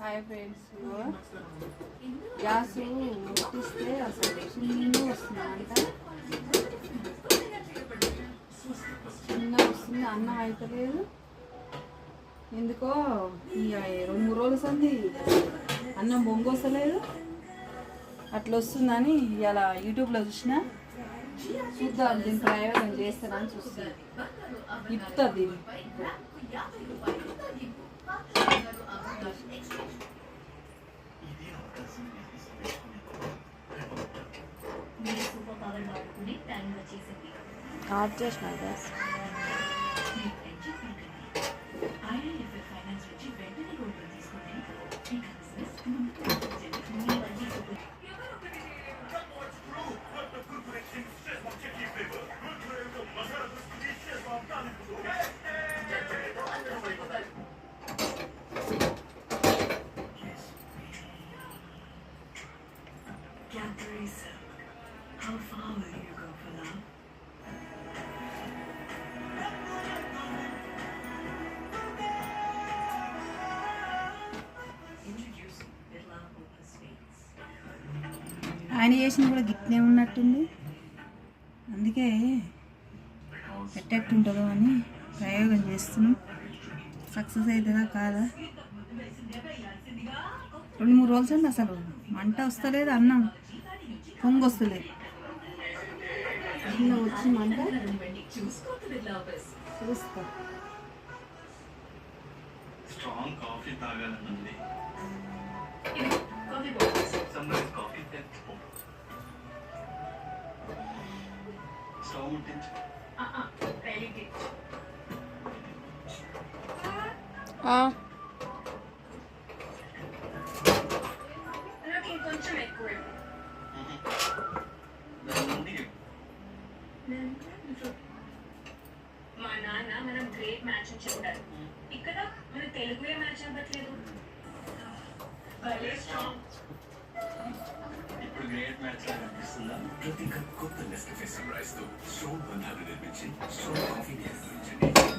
Hi friends, gas ముట్టిస్తే అసలు చిన్న వస్తుందంట, చిన్న వస్తుంది, అన్నం అవుతలేదు ఎందుకో. ఇక 2-3 రోజులు వస్తుంది అన్నం బొంగు వస్తలేదు, అట్లా వస్తుందని ఇలా యూట్యూబ్లో చూసిన. చూద్దాం, దీని ప్రయోగం చేస్తానని చూస్తాను. ఇస్తుంది ఆఫ్ చేసిన gas. How far will you go for love? Introducing Birla Opus Sweets. ఆయన చేసిన కూడా గిట్నే ఉన్నట్టుంది, అందుకే ఎట్టెట్టుంటుందో అని ప్రయోగం చేస్తున్నాం. సక్సెస్ అవుతుందా కాదా? 2-3 రోజులు అండి, అసలు మంట వస్తలేదు, అన్నం పొంగు వస్తలేదు. చిన్న వచ్చిందంట చూస్తా. స్ట్రాంగ్ కాఫీ తాగాలనుంది. స్టవ్ ముట్టించు. కొంచెం ఎక్కువ మా నాన్న మనం గ్రేట్ మ్యాచ్ అని చెప్పారు, ఇక్కడ మన తెలుగు మ్యాచ్ అవ్వట్లేదు. ఇప్పుడు గ్రేట్ మ్యాచ్ లా కనిపిస్తుందా? ప్రతి కప్ కొత్త నెస్కఫే సన్ రైజ్ తో స్ట్రాంగ్ బంధాలు నిర్మించి స్ట్రాంగ్ కాఫీని అందించండి.